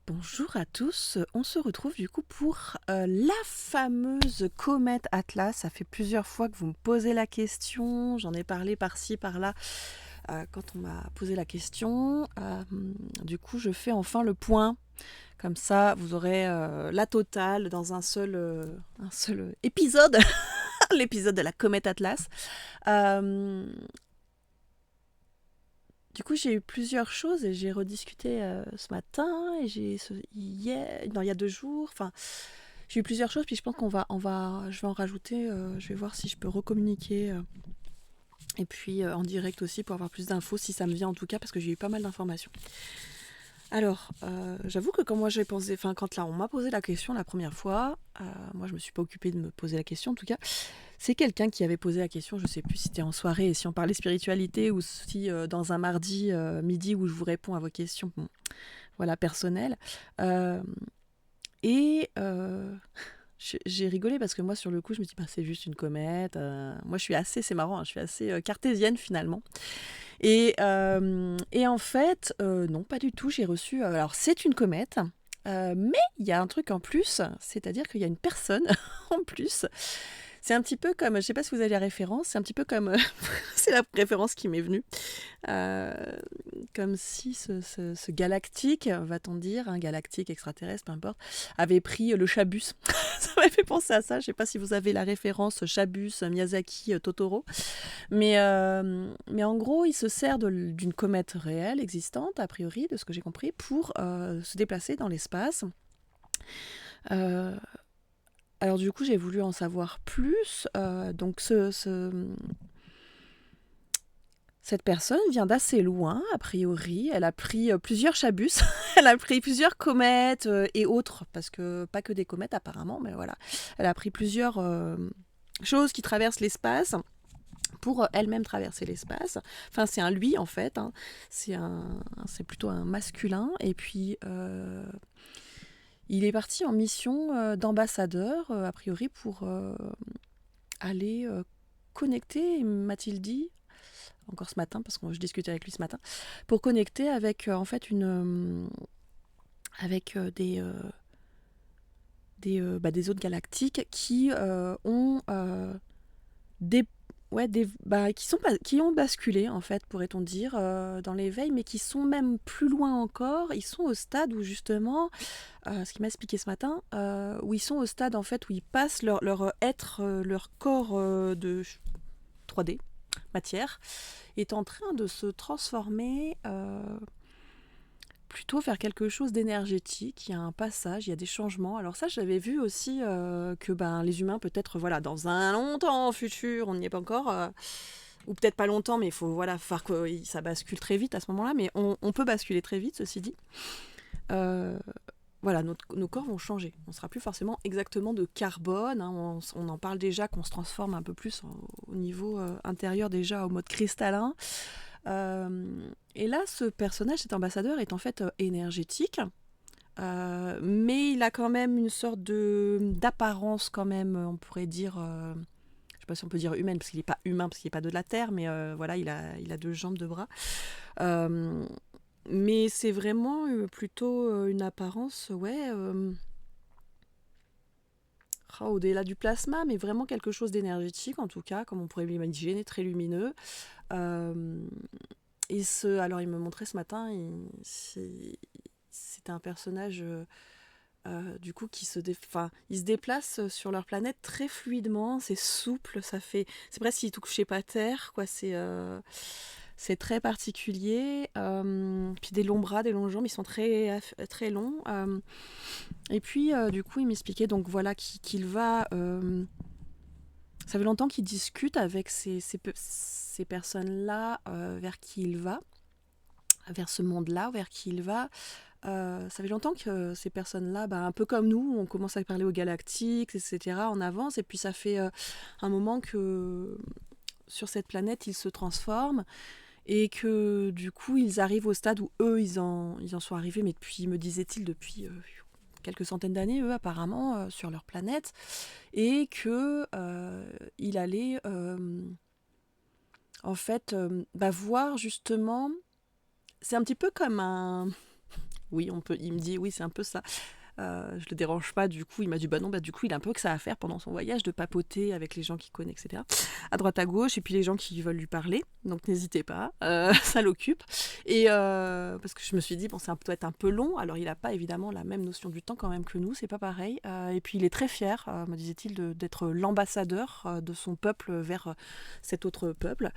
Bonjour à tous, on se retrouve du coup pour la fameuse comète Atlas. Ça fait plusieurs fois que vous me posez la question, j'en ai parlé par-ci par-là quand on m'a posé la question. Du coup je fais enfin le point, comme ça vous aurez la totale dans un seul épisode, l'épisode de la comète Atlas. Euh, Du coup, j'ai eu plusieurs choses et j'ai rediscuté ce matin et hier, non, il y a 2 jours. Enfin, j'ai eu plusieurs choses. Puis je pense je vais en rajouter. Je vais voir si je peux recommuniquer et puis en direct aussi pour avoir plus d'infos si ça me vient en tout cas parce que j'ai eu pas mal d'informations. Alors, j'avoue que quand moi j'ai pensé, enfin quand là on m'a posé la question la première fois, moi je me suis pas occupée de me poser la question en tout cas. C'est quelqu'un qui avait posé la question, je sais plus si c'était en soirée et si on parlait spiritualité ou si dans un mardi midi où je vous réponds à vos questions, bon, voilà, personnelles. Euh, et j'ai rigolé parce que moi sur le coup je me dis bah, c'est juste une comète. Moi je suis assez, c'est marrant, hein, je suis assez cartésienne finalement. Et en fait, non, pas du tout. J'ai reçu. Alors, c'est une comète, mais il y a un truc en plus, c'est-à-dire qu'il y a une personne en plus. C'est un petit peu comme, je ne sais pas si vous avez la référence, c'est un petit peu comme, c'est la référence qui m'est venue, euh, comme si ce galactique, va-t-on dire, un galactique extraterrestre, peu importe, avait pris le Chabus. Ça m'a fait penser à ça. Je ne sais pas si vous avez la référence Chabus, Miyazaki, Totoro. Mais en gros, il se sert d'une comète réelle, existante, a priori, de ce que j'ai compris, pour se déplacer dans l'espace. Euh, alors du coup, j'ai voulu en savoir plus. Donc cette personne vient d'assez loin, a priori. Elle a pris plusieurs Chabus, elle a pris plusieurs comètes et autres, parce que pas que des comètes apparemment, mais voilà. Elle a pris plusieurs choses qui traversent l'espace pour elle-même traverser l'espace. Enfin, c'est un lui en fait. Hein. C'est plutôt un masculin. Et puis, il est parti en mission d'ambassadeur, a priori, pour aller connecter, m'a-t-il dit, encore ce matin, parce que je discutais avec lui ce matin, pour connecter avec en fait avec des autres galactiques qui ont des qui ont basculé en fait, pourrait-on dire, dans l'éveil, mais qui sont même plus loin encore. Ils sont au stade où justement, ce qu'il m'a expliqué ce matin, où ils sont au stade en fait où ils passent leur être, leur corps de 3D matière est en train de se transformer plutôt vers quelque chose d'énergétique. Il y a un passage, il y a des changements. Alors ça, j'avais vu aussi que les humains, peut-être, voilà, dans un longtemps futur, on n'y est pas encore, ou peut-être pas longtemps, mais il faut faire que ça bascule très vite à ce moment-là. Mais on peut basculer très vite, ceci dit. Euh, voilà, nos corps vont changer. On ne sera plus forcément exactement de carbone. Hein. On en parle déjà qu'on se transforme un peu plus au niveau intérieur, déjà au mode cristallin. Et là, ce personnage, cet ambassadeur, est en fait énergétique. Mais il a quand même une sorte d'apparence, quand même, on pourrait dire, je ne sais pas si on peut dire humaine, parce qu'il n'est pas humain, parce qu'il n'est pas de la Terre, mais voilà, il a 2 jambes, 2 bras. Euh, mais c'est vraiment plutôt une apparence, ouais, au-delà du plasma, mais vraiment quelque chose d'énergétique, en tout cas, comme on pourrait l'imaginer, très lumineux. Euh, alors, il me montrait ce matin, c'était un personnage du coup il se déplace sur leur planète très fluidement, c'est souple, c'est presque s'il touchait pas terre, quoi. C'est très particulier. Puis des longs bras, des longs jambes, ils sont très très longs. Et puis du coup, il m'expliquait donc voilà qu'il va. Ça fait longtemps qu'il discute avec ces personnes-là vers qui il va, vers ce monde-là, vers qui il va. Ça fait longtemps que ces personnes-là, un peu comme nous, on commence à parler aux galactiques, etc. On avance, et puis ça fait un moment que sur cette planète, ils se transforment, et que du coup, ils arrivent au stade où eux, ils en sont arrivés, mais depuis, me disait-il, depuis quelques centaines d'années, eux, apparemment, sur leur planète, et que il allait, en fait, voir justement... C'est un petit peu comme Oui, il me dit, oui, c'est un peu ça. Je le dérange pas, du coup, il m'a dit, bah non, bah du coup, il a un peu que ça à faire pendant son voyage, de papoter avec les gens qu'il connaît, etc. À droite, à gauche, et puis les gens qui veulent lui parler, donc n'hésitez pas, ça l'occupe. Et parce que je me suis dit, bon, doit être un peu long, alors il a pas évidemment la même notion du temps quand même que nous, c'est pas pareil. Et puis il est très fier, me disait-il, d'être l'ambassadeur de son peuple vers cet autre peuple,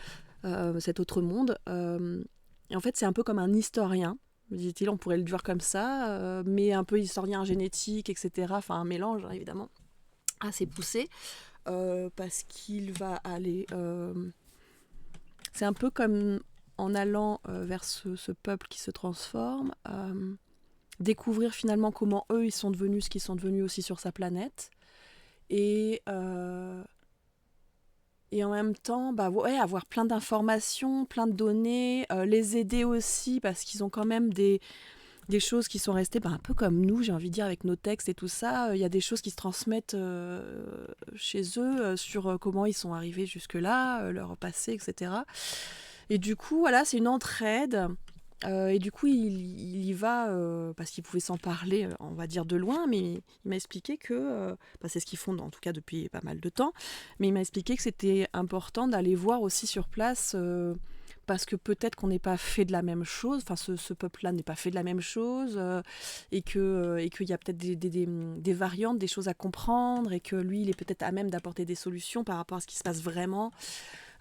cet autre monde. Et en fait, c'est un peu comme un historien, me disait-il, on pourrait le dire comme ça, mais un peu historien génétique, etc. Enfin, un mélange, hein, évidemment, assez poussé, parce qu'il va aller... c'est un peu comme en allant vers ce peuple qui se transforme, découvrir finalement comment eux, ils sont devenus ce qu'ils sont devenus aussi sur sa planète, et... et en même temps, bah ouais, avoir plein d'informations, plein de données, les aider aussi, parce qu'ils ont quand même des choses qui sont restées un peu comme nous, j'ai envie de dire, avec nos textes et tout ça. Il y a des choses qui se transmettent chez eux sur comment ils sont arrivés jusque-là, leur passé, etc. Et du coup, voilà, c'est une entraide. Et du coup, il y va parce qu'il pouvait s'en parler, on va dire de loin, mais il m'a expliqué que, c'est ce qu'ils font en tout cas depuis pas mal de temps, mais il m'a expliqué que c'était important d'aller voir aussi sur place, parce que peut-être qu'on n'est pas fait de la même chose, enfin ce peuple-là n'est pas fait de la même chose, et qu'il y a peut-être des variantes, des choses à comprendre, et que lui, il est peut-être à même d'apporter des solutions par rapport à ce qui se passe vraiment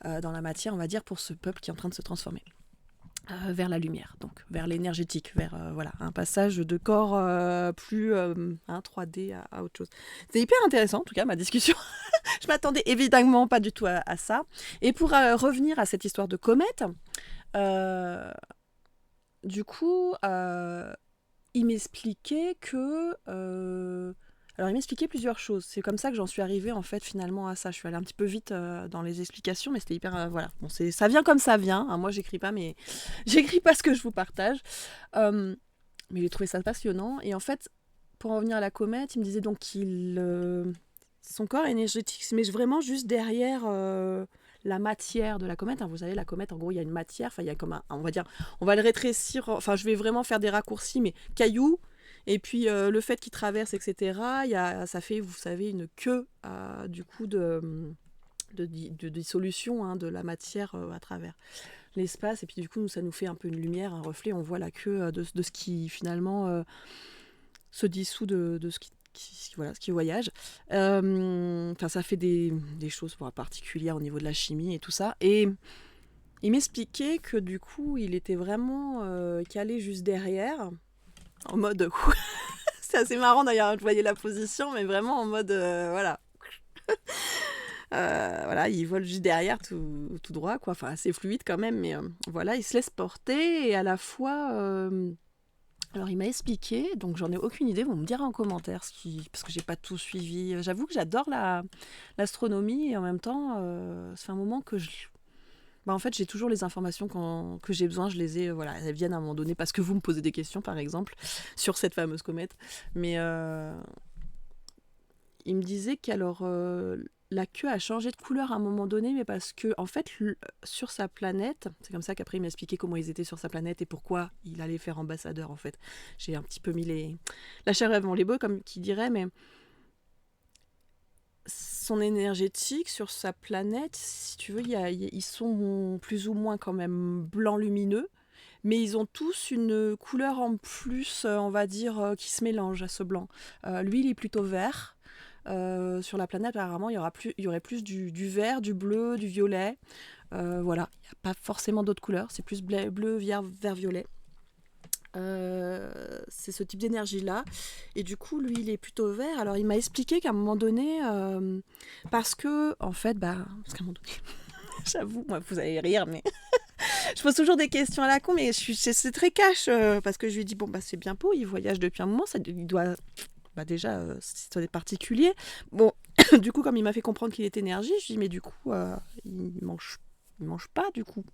dans la matière, on va dire, pour ce peuple qui est en train de se transformer. Vers la lumière, donc vers l'énergétique, vers voilà, un passage de corps plus 3D à autre chose. C'est hyper intéressant, en tout cas, ma discussion. Je m'attendais évidemment pas du tout à ça. Et pour revenir à cette histoire de comète, euh, du coup, il m'expliquait que... alors, il m'expliquait plusieurs choses. C'est comme ça que j'en suis arrivée, en fait, finalement, à ça. Je suis allée un petit peu vite dans les explications, mais c'était hyper... voilà. Bon, ça vient comme ça vient. Hein. Moi, j'écris pas, mais j'écris pas ce que je vous partage. Mais j'ai trouvé ça passionnant. Et en fait, pour en venir à la comète, il me disait donc son corps énergétique se met vraiment juste derrière la matière de la comète. Hein. Vous savez, la comète, en gros, il y a une matière. Enfin, il y a comme on va dire... On va le rétrécir... Enfin, je vais vraiment faire des raccourcis, mais cailloux. Et puis le fait qu'il traverse, etc., ça fait, vous savez, une queue du coup de dissolution de la matière à travers l'espace. Et puis du coup, ça nous fait un peu une lumière, un reflet. On voit la queue de ce qui finalement se dissout de ce ce qui voyage. Ça fait des choses particulières au niveau de la chimie et tout ça. Et il m'expliquait que du coup, il était vraiment calé juste derrière, en mode... C'est assez marrant d'ailleurs, je voyais la position, mais vraiment en mode... voilà. Voilà, il vole juste derrière tout droit, quoi. Enfin, assez fluide quand même, mais voilà, il se laisse porter et à la fois... Alors, il m'a expliqué, donc j'en ai aucune idée, vous me direz en commentaire, parce que j'ai pas tout suivi. J'avoue que j'adore l'astronomie et en même temps, ça fait un moment que en fait, j'ai toujours les informations que j'ai besoin, je les ai, voilà, elles viennent à un moment donné parce que vous me posez des questions, par exemple, sur cette fameuse comète. Mais il me disait qu'alors la queue a changé de couleur à un moment donné, mais parce que en fait sur sa planète, c'est comme ça qu'après il m'a expliqué comment ils étaient sur sa planète et pourquoi il allait faire ambassadeur en fait. J'ai un petit peu mis la chair avant les bœufs comme qui dirait, mais son énergétique sur sa planète, si tu veux, ils sont plus ou moins quand même blanc lumineux, mais ils ont tous une couleur en plus, on va dire, qui se mélange à ce blanc. Lui, il est plutôt vert. Sur la planète, apparemment, il y aurait plus du vert, du bleu, du violet. Voilà, il n'y a pas forcément d'autres couleurs, c'est plus bleu, vert, violet. C'est ce type d'énergie-là. Et du coup, lui, il est plutôt vert. Alors, il m'a expliqué qu'à un moment donné, parce que, en fait, parce qu'à un moment donné, j'avoue, moi, vous allez rire, mais je pose toujours des questions à la con, mais c'est très cash, parce que je lui ai dit, bon, c'est bien beau, il voyage depuis un moment, il doit... déjà, c'est particulier. Bon, du coup, comme il m'a fait comprendre qu'il est énergie, je lui ai dit, mais du coup, il mange pas, du coup,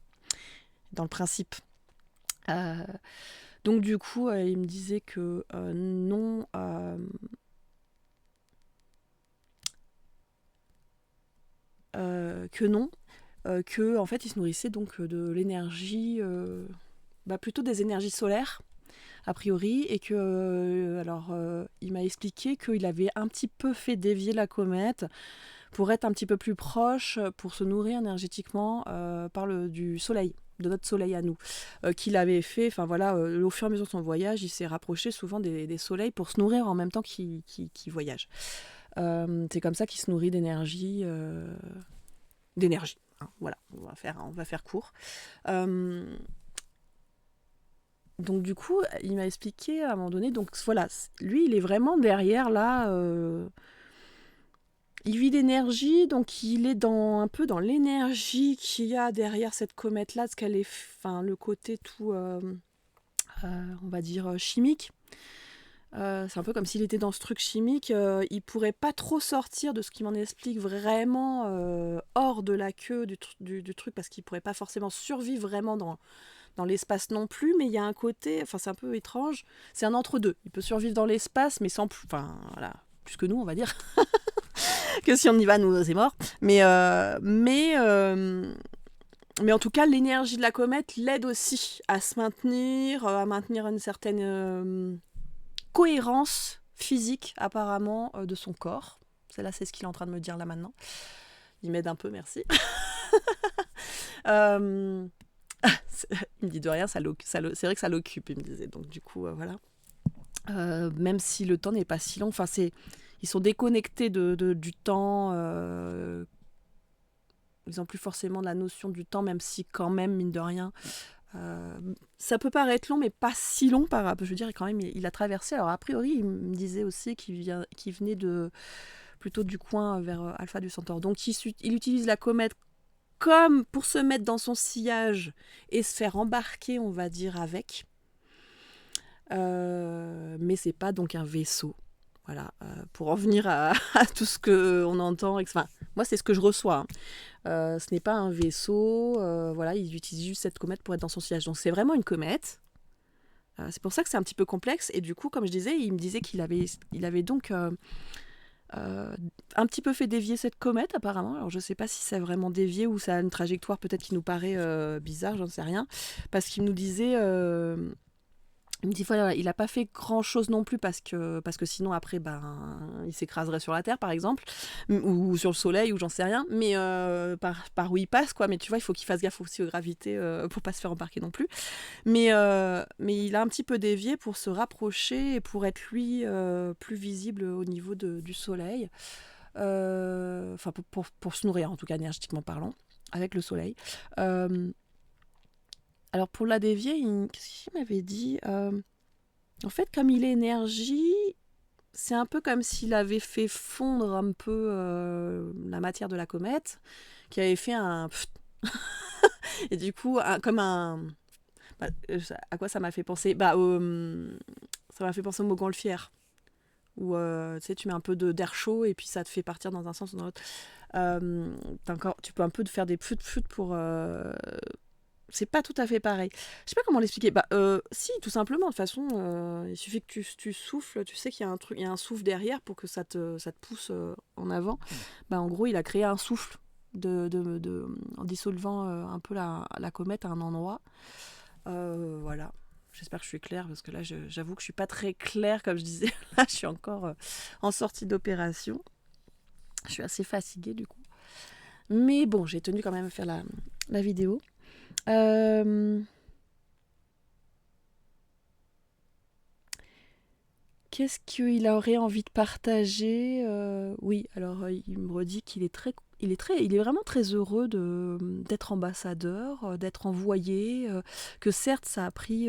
dans le principe. Donc, du coup, il me disait que non... que non, que en fait il se nourrissait donc de l'énergie, plutôt des énergies solaires, a priori, et que, il m'a expliqué qu'il avait un petit peu fait dévier la comète pour être un petit peu plus proche, pour se nourrir énergétiquement du soleil, de notre soleil à nous, qu'il avait fait, enfin voilà, au fur et à mesure de son voyage, il s'est rapproché souvent des soleils pour se nourrir en même temps qu'il voyage. C'est comme ça qu'il se nourrit d'énergie, hein, voilà, on va faire court. Donc du coup, il m'a expliqué à un moment donné, donc voilà, lui, il est vraiment derrière là. Il vit d'énergie, donc il est un peu dans l'énergie qu'il y a derrière cette comète-là, ce qu'elle est, enfin, le côté tout, on va dire, chimique. C'est un peu comme s'il était dans ce truc chimique. Il pourrait pas trop sortir de ce qui m'en explique vraiment hors de la queue du truc, parce qu'il pourrait pas forcément survivre vraiment dans l'espace non plus, mais il y a un côté, enfin c'est un peu étrange, c'est un entre-deux. Il peut survivre dans l'espace, mais sans plus, enfin voilà, plus que nous, on va dire. Que si on y va, nous, c'est mort. Mais en tout cas, l'énergie de la comète l'aide aussi à se maintenir, à maintenir une certaine cohérence physique, apparemment, de son corps. C'est ce qu'il est en train de me dire là maintenant. Il m'aide un peu, merci. Il me dit de rien, c'est vrai que ça l'occupe, il me disait. Donc du coup, voilà. Même si le temps n'est pas si long, enfin ils sont déconnectés du temps. Ils n'ont plus forcément la notion du temps, même si quand même, mine de rien, ça peut paraître long, mais pas si long par rapport. Je veux dire, quand même, il a traversé. Alors a priori, il me disait aussi qu'il venait plutôt du coin vers Alpha du Centaure. Donc il utilise la comète comme pour se mettre dans son sillage et se faire embarquer, on va dire, avec. Mais c'est pas donc un vaisseau. Voilà, pour en venir à tout ce qu'on entend. Enfin, moi, c'est ce que je reçois. Hein. Ce n'est pas un vaisseau. Voilà, il utilise juste cette comète pour être dans son sillage. Donc, c'est vraiment une comète. C'est pour ça que c'est un petit peu complexe. Et du coup, comme je disais, il me disait qu'il avait donc un petit peu fait dévier cette comète, apparemment. Alors, je ne sais pas si c'est vraiment dévié ou ça a une trajectoire peut-être qui nous paraît bizarre, j'en sais rien. Parce qu'il nous disait... il me dit voilà, il n'a pas fait grand chose non plus parce que sinon après il s'écraserait sur la terre par exemple ou sur le soleil ou j'en sais rien, mais par où il passe quoi. Mais tu vois, il faut qu'il fasse gaffe aussi aux gravités pour pas se faire embarquer non plus. Mais il a un petit peu dévié pour se rapprocher et pour être lui plus visible au niveau du soleil. Enfin pour se nourrir en tout cas énergétiquement parlant avec le soleil. Alors pour la dévier, qu'est-ce qu'il m'avait dit en fait, comme il est énergie, c'est un peu comme s'il avait fait fondre un peu la matière de la comète, qui avait fait un... Et du coup, comme un... à quoi ça m'a fait penser ça m'a fait penser au montgolfière, où tu sais, tu mets un peu d'air chaud et puis ça te fait partir dans un sens ou dans l'autre. Tu peux un peu faire des pfut pour... C'est pas tout à fait pareil. Je sais pas comment l'expliquer. Si, tout simplement. De toute façon, il suffit que tu souffles. Tu sais qu'il y a un truc, il y a un souffle derrière pour que ça te pousse en avant. En gros, il a créé un souffle en dissolvant un peu la comète à un endroit. Voilà. J'espère que je suis claire parce que là, j'avoue que je suis pas très claire, comme je disais. Là, je suis encore en sortie d'opération. Je suis assez fatiguée du coup. Mais bon, j'ai tenu quand même à faire la vidéo. Qu'est-ce qu'il aurait envie de partager Oui, alors il me redit qu'il est il est vraiment très heureux d'être ambassadeur, d'être envoyé, que certes ça a pris,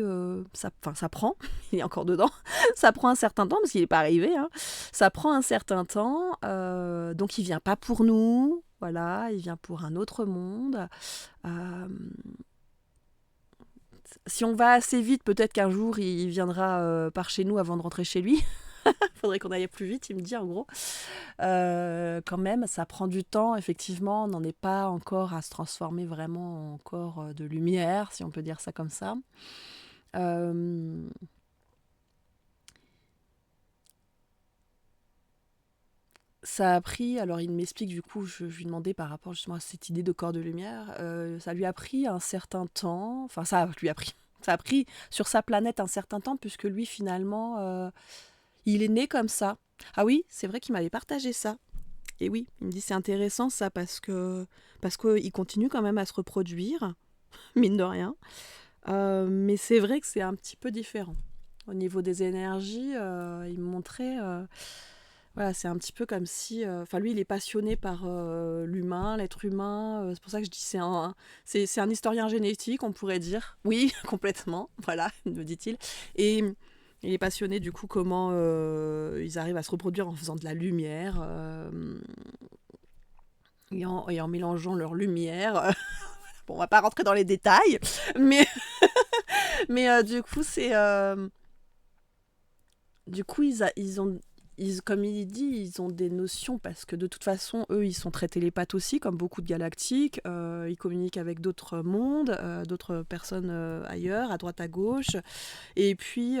ça prend, il est encore dedans, ça prend un certain temps parce qu'il n'est pas arrivé, hein. Ça prend un certain temps, donc il vient pas pour nous, voilà, il vient pour un autre monde. Si on va assez vite, peut-être qu'un jour il viendra par chez nous avant de rentrer chez lui. Faudrait qu'on aille plus vite, il me dit en gros. Quand même, ça prend du temps, effectivement. On n'en est pas encore à se transformer vraiment en corps de lumière, si on peut dire ça comme ça. Ça a pris, alors il m'explique du coup, je lui demandais par rapport justement à cette idée de corps de lumière, ça lui a pris un certain temps, enfin ça lui a pris, Ça a pris sur sa planète un certain temps, puisque lui, finalement, il est né comme ça. Ah oui, c'est vrai qu'il m'avait partagé ça. Et oui, il me dit c'est intéressant ça parce qu'il continue quand même à se reproduire, mine de rien. Mais c'est vrai que c'est un petit peu différent. Au niveau des énergies, il me montrait... voilà, c'est un petit peu comme si... Enfin, lui, il est passionné par l'humain, l'être humain. C'est pour ça que je dis c'est un historien génétique, on pourrait dire. Oui, complètement, voilà, me dit-il. Et il est passionné du coup comment ils arrivent à se reproduire en faisant de la lumière et en mélangeant leur lumière. Bon, on va pas rentrer dans les détails, mais, mais du coup, c'est... du coup, ils ont... comme il dit, ils ont des notions parce que de toute façon, eux, ils sont très télépathes aussi, comme beaucoup de galactiques. Ils communiquent avec d'autres mondes, d'autres personnes ailleurs, à droite, à gauche. Et puis,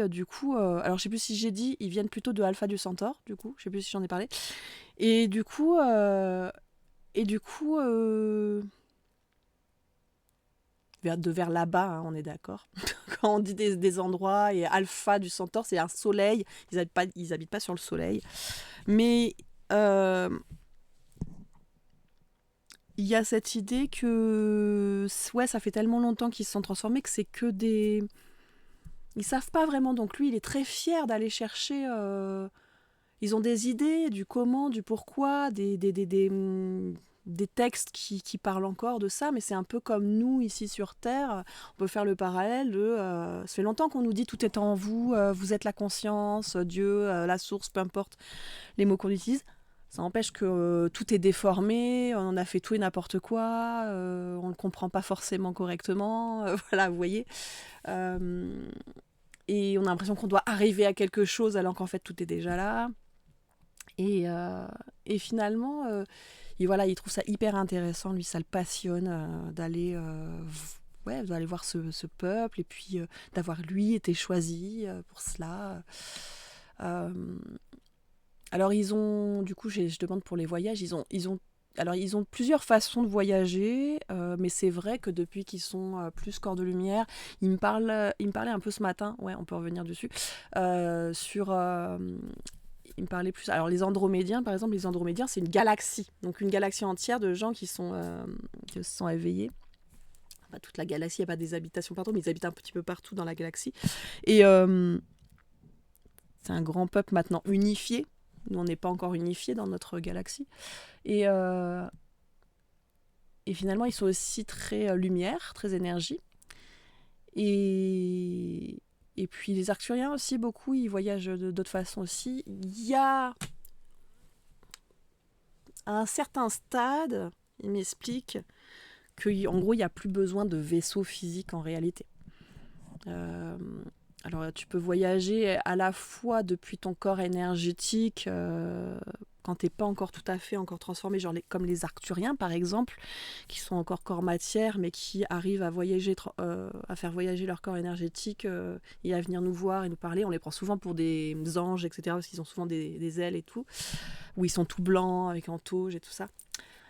du coup, alors je sais plus si j'ai dit, ils viennent plutôt de Alpha du Centaure, du coup, je sais plus si j'en ai parlé. Et du coup, vers là-bas, hein, on est d'accord. Quand on dit des endroits, et Alpha du Centaure, c'est un soleil. Ils habitent pas sur le soleil. Mais euh, il y a cette idée que ouais, ça fait tellement longtemps qu'ils se sont transformés que c'est que des... Ils savent pas vraiment. Donc lui, il est très fier d'aller chercher... Ils ont des idées du comment, du pourquoi, des textes qui parlent encore de ça, mais c'est un peu comme nous ici sur Terre. On peut faire le parallèle de... ça fait longtemps qu'on nous dit tout est en vous, vous êtes la conscience, Dieu, la source, peu importe les mots qu'on utilise. Ça empêche que tout est déformé, on a fait tout et n'importe quoi, on ne le comprend pas forcément correctement. Voilà, vous voyez. Euh, et on a l'impression qu'on doit arriver à quelque chose alors qu'en fait tout est déjà là. Et, euh, et finalement, voilà, il trouve ça hyper intéressant, lui, ça le passionne d'aller voir ce peuple et puis d'avoir lui été choisi pour cela. Euh, alors du coup, je demande pour les voyages, alors ils ont plusieurs façons de voyager, mais c'est vrai que depuis qu'ils sont plus corps de lumière, il me parlait un peu ce matin, ouais, on peut revenir dessus, sur il me parlait plus. Alors les Andromédiens, par exemple, les Andromédiens, c'est une galaxie, donc une galaxie entière de gens qui se sont éveillés. Enfin, toute la galaxie, il n'y a pas des habitations partout, mais ils habitent un petit peu partout dans la galaxie. Et c'est un grand peuple maintenant unifié. Nous, on n'est pas encore unifiés dans notre galaxie. Et, euh, et finalement, ils sont aussi très lumière, très énergie. Et, et puis les Arcturiens aussi, beaucoup, ils voyagent d'autres façons aussi. Il y a à un certain stade, il m'explique qu'en gros, il n'y a plus besoin de vaisseau physique en réalité. Euh, alors, tu peux voyager à la fois depuis ton corps énergétique, quand tu n'es pas encore tout à fait encore transformé, genre comme les Arcturiens par exemple, qui sont encore corps matière, mais qui arrivent à voyager, à faire voyager leur corps énergétique et à venir nous voir et nous parler. On les prend souvent pour des anges, etc., parce qu'ils ont souvent des ailes et tout, où ils sont tout blancs, avec en tauge et tout ça.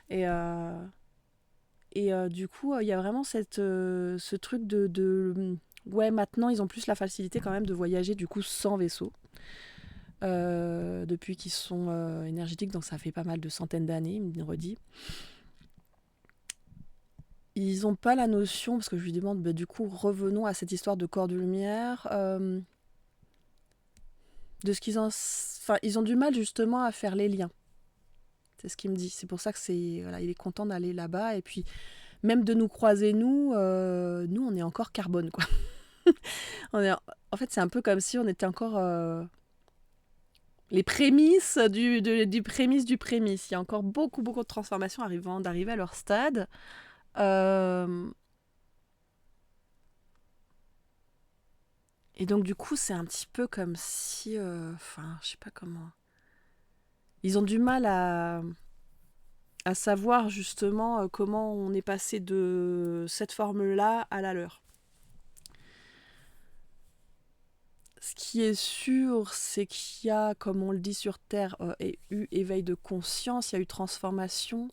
Et, du coup, il y a vraiment ce truc ouais, maintenant, ils ont plus la facilité quand même de voyager du coup sans vaisseau. Depuis qu'ils sont énergétiques, donc ça fait pas mal de centaines d'années, il me redit. Ils n'ont pas la notion, parce que je lui demande, bah, du coup, revenons à cette histoire de corps de lumière, de ce qu'ils ont... Enfin, ils ont du mal justement à faire les liens. C'est ce qu'il me dit. C'est pour ça que voilà, il est content d'aller là-bas. Et puis, même de nous croiser, nous, on est encore carbone, quoi. En fait, c'est un peu comme si on était encore les prémices du prémisse du prémisse. Il y a encore beaucoup, beaucoup de transformations d'arriver à leur stade. Et donc, du coup, c'est un petit peu comme si... Enfin, je sais pas comment... Ils ont du mal à savoir justement comment on est passé de cette forme-là à la leur. Ce qui est sûr, c'est qu'il y a, comme on le dit sur Terre, eu éveil de conscience, il y a eu transformation.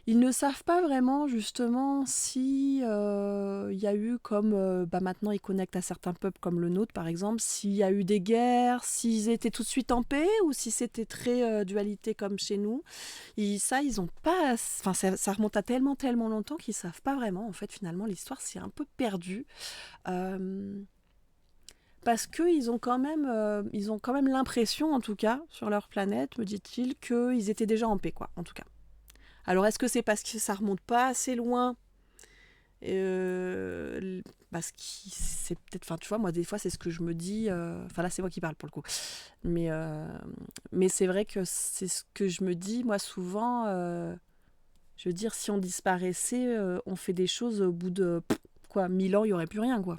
Ils ne savent pas vraiment justement si il y a eu comme maintenant ils connectent à certains peuples comme le nôtre par exemple, s'il y a eu des guerres, s'ils étaient tout de suite en paix ou si c'était très dualité comme chez nous. Ça ils ont pas, enfin ça remonte à tellement longtemps qu'ils savent pas vraiment. En fait finalement l'histoire c'est un peu perdu. Euh, Parce qu'ils ils ont quand même l'impression, en tout cas, sur leur planète, me dit-il, qu'ils étaient déjà en paix, quoi, en tout cas. Alors, est-ce que c'est parce que ça remonte pas assez loin parce que c'est peut-être, enfin, tu vois, moi, des fois, c'est ce que je me dis. Enfin, là, c'est moi qui parle pour le coup. Mais c'est vrai que c'est ce que je me dis, moi, souvent. Je veux dire, si on disparaissait, on fait des choses au bout de, quoi, 1000 ans, il n'y aurait plus rien, quoi.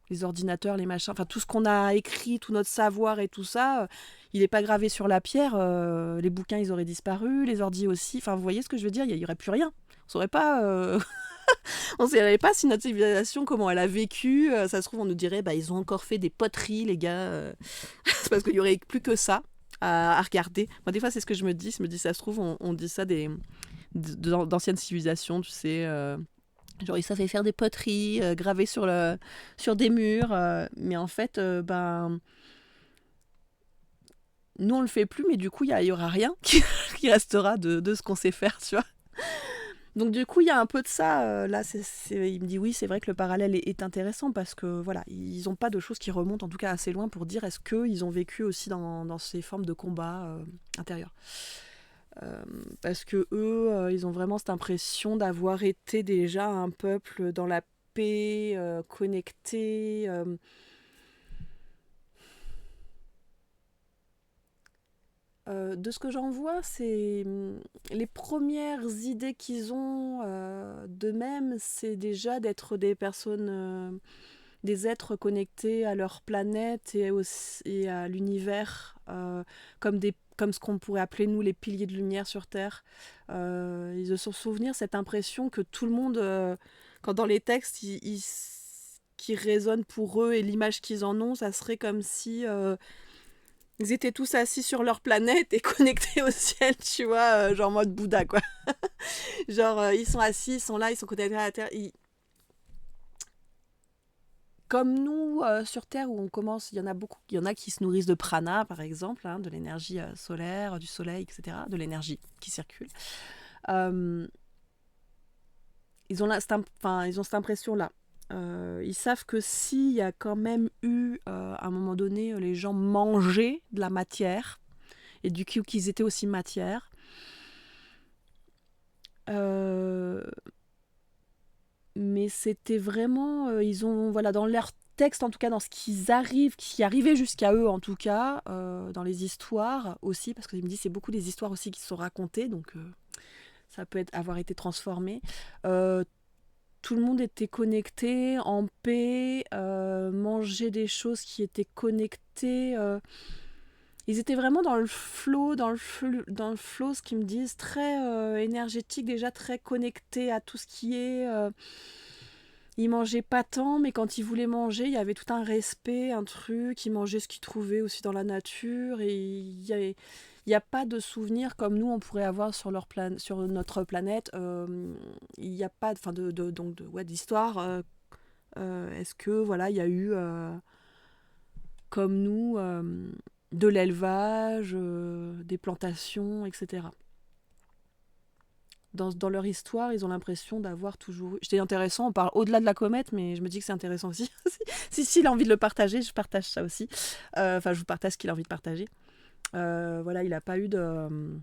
Les ordinateurs, les machins, enfin tout ce qu'on a écrit, tout notre savoir et tout ça, il n'est pas gravé sur la pierre. Les bouquins, ils auraient disparu, les ordis aussi. Enfin, vous voyez ce que je veux dire, il n'y aurait plus rien. On saurait pas, on saurait pas si notre civilisation, comment elle a vécu. Ça se trouve, on nous dirait, bah ils ont encore fait des poteries, les gars. C'est parce qu'il y aurait plus que ça à regarder. Moi, des fois, c'est ce que je me dis. Je me dis, ça se trouve, on dit ça d'anciennes civilisations, tu sais. Genre, ils savaient faire des poteries, graver sur des murs. Mais en fait, nous, on le fait plus, mais du coup, il y aura rien qui restera de ce qu'on sait faire, tu vois. Donc, du coup, il y a un peu de ça. Là, il me dit, oui, c'est vrai que le parallèle est intéressant parce que, voilà, ils n'ont pas de choses qui remontent, en tout cas, assez loin pour dire est-ce qu'ils ont vécu aussi dans ces formes de combat intérieurs. Parce que eux, ils ont vraiment cette impression d'avoir été déjà un peuple dans la paix, connecté. De ce que j'en vois, c'est les premières idées qu'ils ont d'eux-mêmes, c'est déjà d'être des personnes, des êtres connectés à leur planète et à l'univers, comme ce qu'on pourrait appeler nous les piliers de lumière sur Terre. Ils se sont souvenir cette impression que tout le monde, quand dans les textes, qui résonnent pour eux et l'image qu'ils en ont, ça serait comme si ils étaient tous assis sur leur planète et connectés au ciel, tu vois, genre mode Bouddha, quoi. Genre, ils sont assis, ils sont là, ils sont connectés à la Terre. Comme nous, sur Terre, où on commence, il y en a beaucoup, il y en a qui se nourrissent de prana, par exemple, hein, de l'énergie solaire, du soleil, etc., de l'énergie qui circule. Euh, ils ont cette impression-là. Ils savent que s'il y a quand même eu, à un moment donné, les gens mangeaient de la matière, et du coup qu'ils étaient aussi matière, mais c'était vraiment, ils ont, voilà, dans leur texte, en tout cas dans ce qui arrivait jusqu'à eux en tout cas, dans les histoires aussi, parce qu'il me dit c'est beaucoup des histoires aussi qui se sont racontées, donc ça peut avoir été transformé. Tout le monde était connecté, en paix, mangeait des choses qui étaient connectées. Ils étaient vraiment dans le flow, dans le flow, ce qu'ils me disent, très énergétique, déjà très connecté à tout ce qui est. Ils mangeaient pas tant, mais quand ils voulaient manger, il y avait tout un respect, un truc. Ils mangeaient ce qu'ils trouvaient aussi dans la nature. Et il y a pas de souvenirs comme nous on pourrait avoir sur sur notre planète. Il n'y a pas d'histoire. Est-ce que voilà, il y a eu comme nous de l'élevage, des plantations, etc. Dans leur histoire, ils ont l'impression d'avoir toujours eu. C'était intéressant, on parle au-delà de la comète, mais je me dis que c'est intéressant aussi. Si il a envie de le partager, je partage ça aussi. Enfin, je vous partage ce qu'il a envie de partager. Voilà, il n'a pas eu de.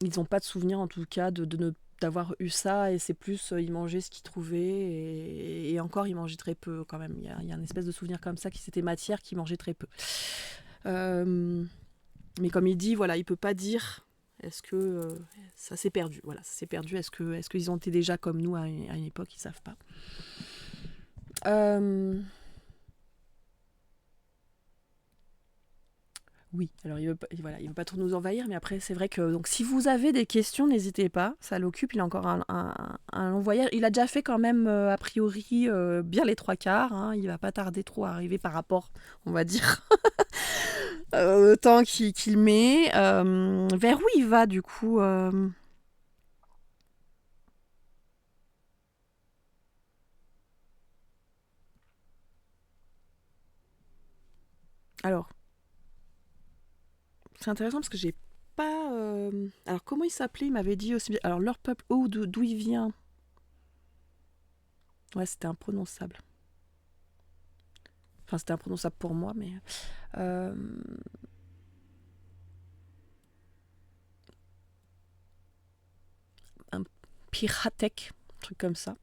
Ils n'ont pas de souvenir, en tout cas, d'avoir eu ça, et c'est plus, ils mangeaient ce qu'ils trouvaient, et encore, ils mangeaient très peu, quand même. Il y a une espèce de souvenir comme ça, qui c'était matière, qui mangeait très peu. Mais comme il dit, voilà, il ne peut pas dire. Est-ce que ça s'est perdu? Voilà, ça s'est perdu. Est-ce qu'ils ont été déjà comme nous à une époque? Ils ne savent pas. Oui, alors il veut pas trop nous envahir, mais après c'est vrai que donc si vous avez des questions, n'hésitez pas, ça l'occupe, il a encore un long voyage. Il a déjà fait quand même a priori bien les 3/4, hein, il va pas tarder trop à arriver par rapport, on va dire, au temps qu'il met. Vers où il va du coup Alors, c'est intéressant parce que j'ai pas... Alors, comment il s'appelait? Il m'avait dit aussi... Alors, leur peuple, d'où il vient? Ouais, c'était imprononçable. Enfin, c'était imprononçable pour moi, mais... Euh, un Piratek, un truc comme ça.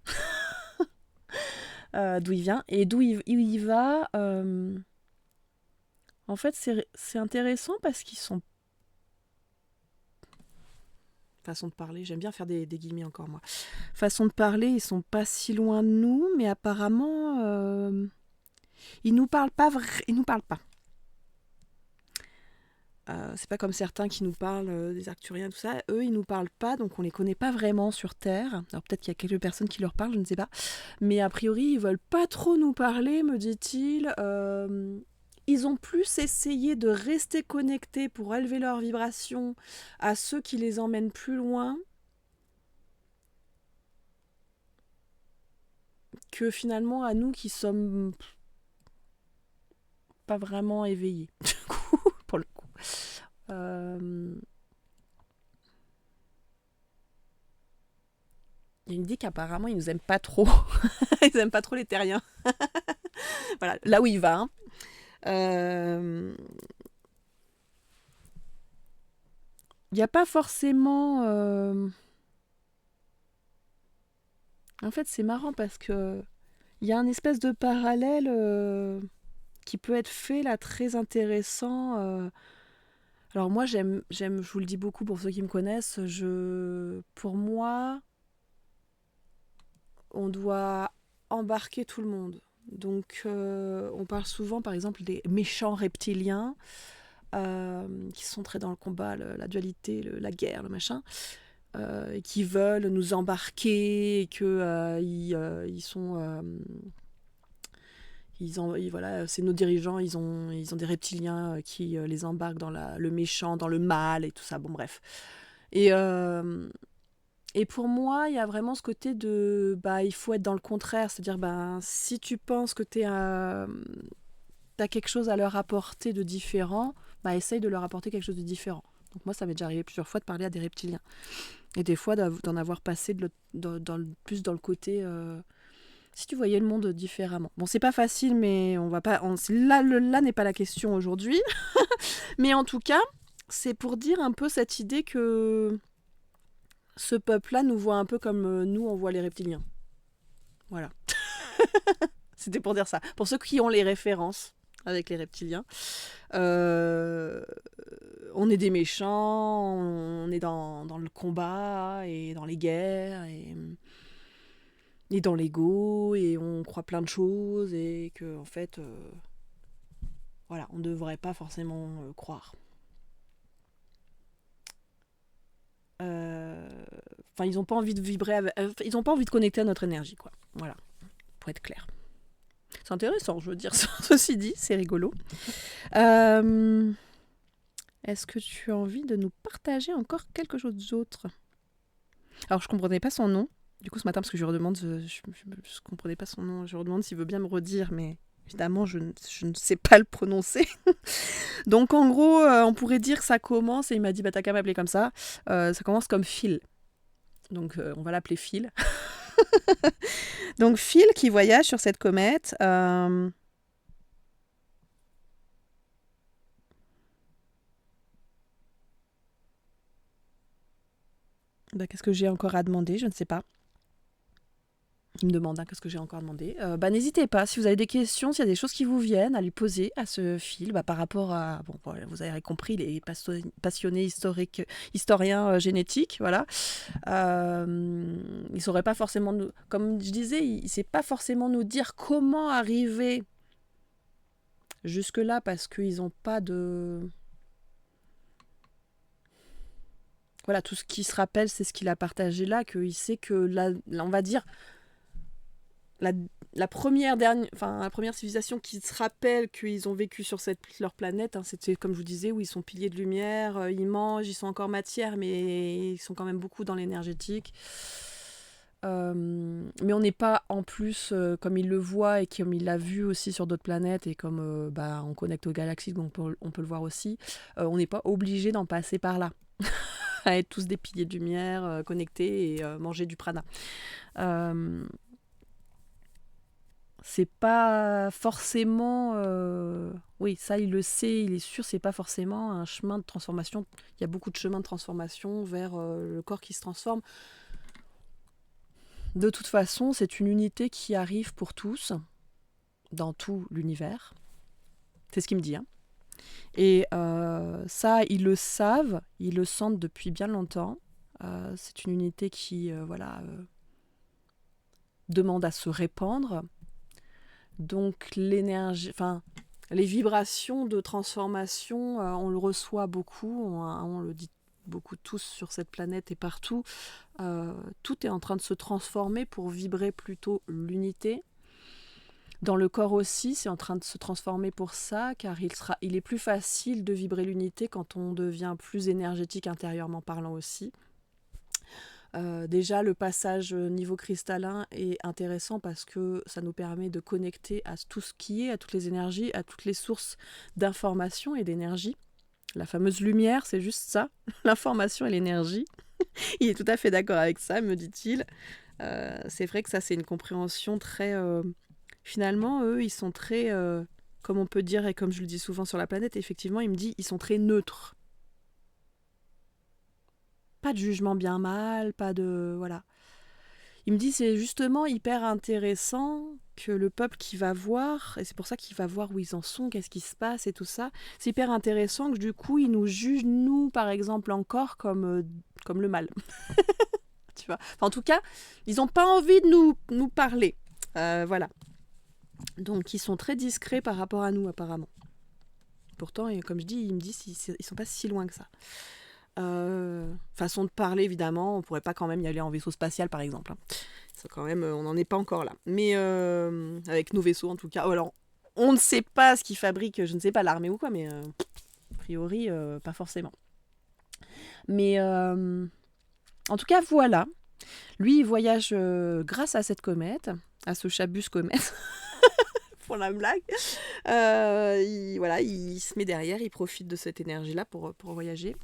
D'où il vient. Et d'où il va... En fait, c'est intéressant parce qu'ils sont... Façon de parler, j'aime bien faire des guillemets encore, moi. Façon de parler, ils sont pas si loin de nous, mais apparemment... ils nous parlent pas ils nous parlent pas. C'est pas comme certains qui nous parlent des Arcturiens, tout ça. Eux, ils nous parlent pas, donc on les connaît pas vraiment sur Terre. Alors peut-être qu'il y a quelques personnes qui leur parlent, je ne sais pas. Mais a priori, ils veulent pas trop nous parler, me dit-il. Ils ont plus essayé de rester connectés pour élever leur vibration à ceux qui les emmènent plus loin que finalement à nous qui sommes pas vraiment éveillés, du coup, pour le coup. Il me dit qu'apparemment, ils nous aiment pas trop. Ils aiment pas trop les terriens. Voilà, là où il va. Hein. Il n'y a pas forcément... En fait, c'est marrant parce que il y a un espèce de parallèle qui peut être fait là, très intéressant. Alors moi, je vous le dis beaucoup pour ceux qui me connaissent, pour moi, on doit embarquer tout le monde. Donc, on parle souvent, par exemple, des méchants reptiliens qui sont très dans le combat, la dualité, la guerre, le machin, et qui veulent nous embarquer, et que ils sont... voilà, c'est nos dirigeants, ils ont des reptiliens qui les embarquent dans le méchant, dans le mal et tout ça. Bon, bref. Et, et pour moi, il y a vraiment ce côté de, bah, il faut être dans le contraire, c'est-à-dire, bah, si tu penses que t'as quelque chose à leur apporter de différent, bah, essaye de leur apporter quelque chose de différent. Donc moi, ça m'est déjà arrivé plusieurs fois de parler à des reptiliens. Et des fois, d'en avoir passé plus dans le côté... si tu voyais le monde différemment. Bon, c'est pas facile, mais on va pas... là n'est pas la question aujourd'hui. Mais en tout cas, c'est pour dire un peu cette idée que ce peuple-là nous voit un peu comme nous, on voit les reptiliens. Voilà. C'était pour dire ça. Pour ceux qui ont les références avec les reptiliens, on est des méchants, on est dans le combat et dans les guerres et dans l'ego et on croit plein de choses et que en fait, voilà, on ne devrait pas forcément croire. Enfin, ils n'ont pas envie de vibrer, ils n'ont pas envie de connecter à notre énergie, quoi. Voilà, pour être clair. C'est intéressant, je veux dire, ceci dit, c'est rigolo. Est-ce que tu as envie de nous partager encore quelque chose d'autre? Alors, je ne comprenais pas son nom. Du coup, ce matin, parce que je lui redemande, je ne comprenais pas son nom, je lui redemande s'il veut bien me redire, mais évidemment, je ne sais pas le prononcer. Donc, en gros, on pourrait dire que ça commence, et il m'a dit, bah, t'as qu'à m'appeler comme ça. Ça commence comme Phil. Donc, on va l'appeler Phil. Donc, Phil qui voyage sur cette comète. Bah, qu'est-ce que j'ai encore à demander? Je ne sais pas. Il me demande qu'est-ce que j'ai encore demandé. N'hésitez pas, si vous avez des questions, s'il y a des choses qui vous viennent, à lui poser à ce Phil par rapport à... Bon, voilà, vous avez compris, il est passionné historien génétique, voilà. Il saurait pas forcément nous... Comme je disais, il ne sait pas forcément nous dire comment arriver jusque-là parce qu'ils n'ont pas de... Voilà, tout ce qui se rappelle, c'est ce qu'il a partagé là, qu'il sait que, là, on va dire... La première civilisation qui se rappelle qu'ils ont vécu sur leur planète, c'était comme je vous disais, où ils sont piliers de lumière, ils mangent, ils sont encore matière, mais ils sont quand même beaucoup dans l'énergétique. mais on n'est pas en plus, comme il le voit et comme il l'a vu aussi sur d'autres planètes, et comme on connecte aux galaxies, donc on peut le voir aussi, on n'est pas obligé d'en passer par là, à être tous des piliers de lumière, connectés et manger du prana. Euh, c'est pas forcément... Oui, ça il le sait, il est sûr, c'est pas forcément un chemin de transformation. Il y a beaucoup de chemins de transformation vers le corps qui se transforme. De toute façon, c'est une unité qui arrive pour tous, dans tout l'univers. C'est ce qu'il me dit. Hein. Et ça, ils le savent, ils le sentent depuis bien longtemps. C'est une unité qui demande à se répandre. Donc l'énergie, les vibrations de transformation, on le reçoit beaucoup, on le dit beaucoup tous sur cette planète et partout. Tout est en train de se transformer pour vibrer plutôt l'unité. Dans le corps aussi, c'est en train de se transformer pour ça, car il est plus facile de vibrer l'unité quand on devient plus énergétique intérieurement parlant aussi. Déjà, le passage niveau cristallin est intéressant parce que ça nous permet de connecter à tout ce qui est, à toutes les énergies, à toutes les sources d'information et d'énergie. La fameuse lumière, c'est juste ça, l'information et l'énergie. Il est tout à fait d'accord avec ça, me dit-il. C'est vrai que ça, c'est une compréhension très... Finalement, eux, ils sont très... comme on peut dire, et comme je le dis souvent sur la planète, effectivement, il me dit, ils sont très neutres. Pas de jugement bien mal, pas de... Voilà. Il me dit c'est justement hyper intéressant que le peuple qui va voir, et c'est pour ça qu'il va voir où ils en sont, qu'est-ce qui se passe et tout ça, c'est hyper intéressant que du coup ils nous jugent, nous par exemple, encore comme le mal. Tu vois. En tout cas, ils n'ont pas envie de nous parler. Voilà. Donc ils sont très discrets par rapport à nous apparemment. Pourtant, et comme je dis, il me dit ils sont pas si loin que ça. Façon de parler évidemment, on pourrait pas quand même y aller en vaisseau spatial par exemple. Hein. Ça, quand même, on n'en est pas encore là. Mais avec nos vaisseaux en tout cas. Alors, on ne sait pas ce qu'ils fabriquent, je ne sais pas, l'armée ou quoi, mais a priori, pas forcément. Mais en tout cas, voilà. Lui, il voyage grâce à cette comète, à ce Chabus comète. Pour la blague. Il se met derrière, il profite de cette énergie-là pour voyager.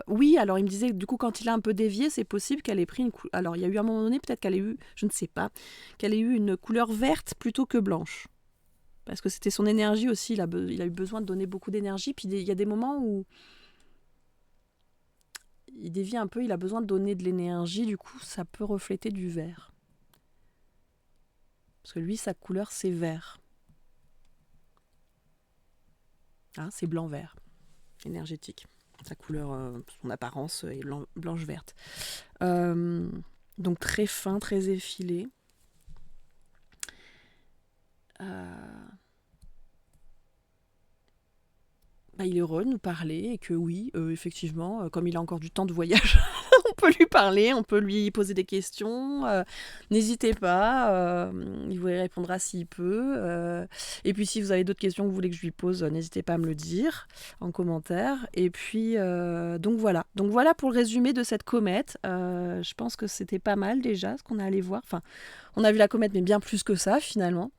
Oui, alors il me disait que du coup quand il a un peu dévié, c'est possible qu'elle ait pris une couleur. Alors il y a eu un moment donné, peut-être qu'elle ait eu, je ne sais pas, qu'elle ait eu une couleur verte plutôt que blanche. Parce que c'était son énergie aussi, il a eu besoin de donner beaucoup d'énergie. Puis il y a des moments où il dévie un peu, il a besoin de donner de l'énergie, du coup ça peut refléter du vert. Parce que lui, sa couleur c'est vert. Hein, c'est blanc-vert, énergétique. Sa couleur, son apparence est blanche-verte. Donc très fin, très effilé. Il est heureux de nous parler et que oui, effectivement, comme il a encore du temps de voyage, on peut lui parler, on peut lui poser des questions. N'hésitez pas, il vous répondra s'il peut. Et puis si vous avez d'autres questions que vous voulez que je lui pose, n'hésitez pas à me le dire en commentaire. Et puis donc voilà. Donc voilà pour le résumé de cette comète. Je pense que c'était pas mal déjà ce qu'on est allé voir. Enfin, on a vu la comète, mais bien plus que ça finalement.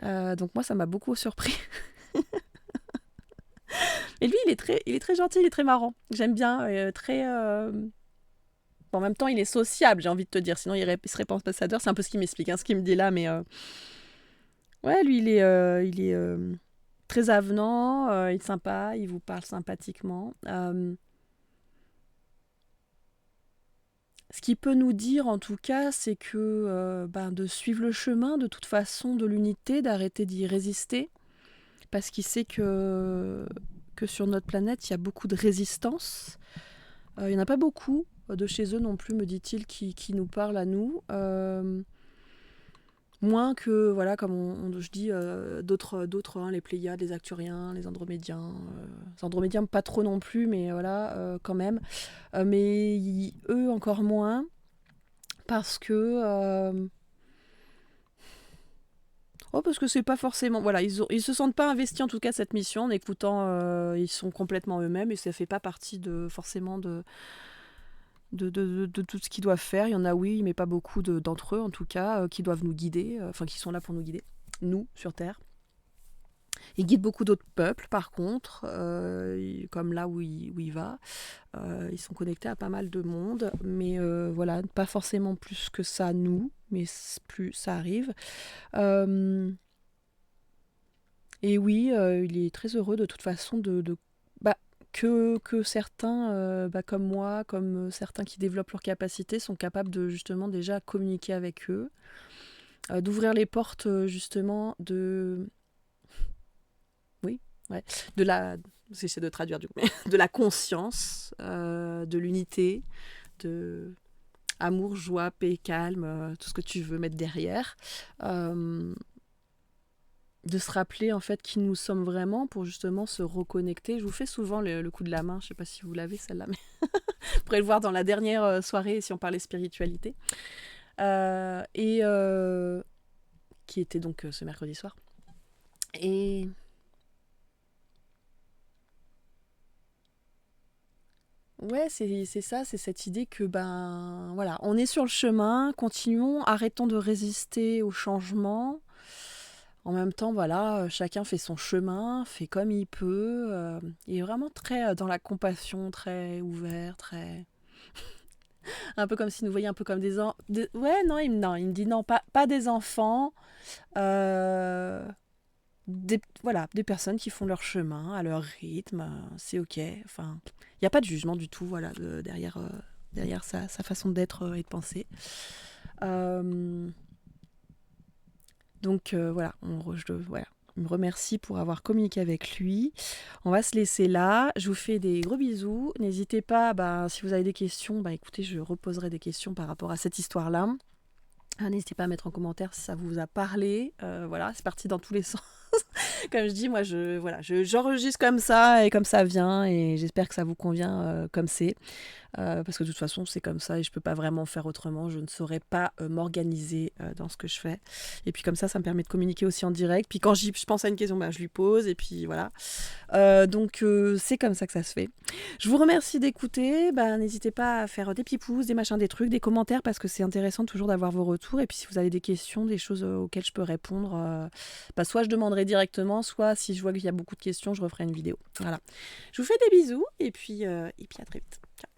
Donc moi, ça m'a beaucoup surpris. Et lui, il est très gentil, il est très marrant. J'aime bien, en même temps, il est sociable, j'ai envie de te dire. Sinon, il serait pas ambassadeur. C'est un peu ce qu'il m'explique, ce qu'il me dit là. Mais ouais, lui, il est très avenant, il est sympa, il vous parle sympathiquement. Ce qu'il peut nous dire, en tout cas, c'est que de suivre le chemin, de toute façon, de l'unité, d'arrêter d'y résister. Parce qu'il sait que sur notre planète, il y a beaucoup de résistance. Il n'y en a pas beaucoup de chez eux non plus, me dit-il, qui nous parlent à nous. Moins que, voilà, comme je dis, d'autres les Pléiades, les Acturiens, les Andromédiens. Les Andromédiens, pas trop non plus, mais voilà, quand même. Mais eux, encore moins, parce que... parce que c'est pas forcément... Voilà, ils se sentent pas investis en tout cas cette mission. En écoutant, ils sont complètement eux-mêmes et ça fait pas partie forcément de de tout ce qu'ils doivent faire. Il y en a, oui, mais pas beaucoup d'entre eux, en tout cas, qui doivent nous guider, enfin, qui sont là pour nous guider, nous, sur Terre. Il guide beaucoup d'autres peuples, par contre, comme là où il va. Ils sont connectés à pas mal de monde, mais voilà, pas forcément plus que ça, nous, mais plus ça arrive. Euh, et oui, il est très heureux de toute façon bah, que certains, comme moi, comme certains qui développent leurs capacités, sont capables de justement déjà communiquer avec eux, d'ouvrir les portes justement oui, ouais, de la, j'essaie de traduire du coup, mais de la conscience, de l'unité, de amour, joie, paix, calme, tout ce que tu veux mettre derrière. Euh, de se rappeler en fait qui nous sommes vraiment pour justement se reconnecter. Je vous fais souvent le coup de la main, je sais pas si vous l'avez celle-là, mais vous pourrez le voir dans la dernière soirée si on parlait spiritualité. Et qui était donc ce mercredi soir. Et ouais, c'est ça, c'est cette idée que ben voilà, on est sur le chemin, continuons, arrêtons de résister au changement. En même temps, voilà, chacun fait son chemin, fait comme il peut. Il est vraiment très dans la compassion, très ouvert, très un peu comme s'il nous voyait un peu comme des enfants. Ouais, non, il me dit non, pas des enfants. euh, voilà, des personnes qui font leur chemin à leur rythme, c'est ok. Enfin, il n'y a pas de jugement du tout, voilà, derrière sa façon d'être et de penser. Euh, donc voilà, voilà, il me remercie pour avoir communiqué avec lui. On va se laisser là. Je vous fais des gros bisous. N'hésitez pas, bah, si vous avez des questions, bah, écoutez, je reposerai des questions par rapport à cette histoire-là. N'hésitez pas à mettre en commentaire si ça vous a parlé. Voilà, c'est parti dans tous les sens. Comme je dis, moi, j'enregistre comme ça et comme ça vient, et j'espère que ça vous convient comme c'est. Parce que de toute façon, c'est comme ça et je peux pas vraiment faire autrement. Je ne saurais pas m'organiser dans ce que je fais. Et puis comme ça me permet de communiquer aussi en direct. Puis quand je pense à une question, bah, je lui pose et puis voilà. Donc c'est comme ça que ça se fait. Je vous remercie d'écouter. Bah, n'hésitez pas à faire des petits pouces, des machins, des trucs, des commentaires parce que c'est intéressant toujours d'avoir vos retours. Et puis si vous avez des questions, des choses auxquelles je peux répondre, bah, soit je demanderai directement, soit si je vois qu'il y a beaucoup de questions, je referai une vidéo. Voilà. Je vous fais des bisous et puis à très vite. Ciao.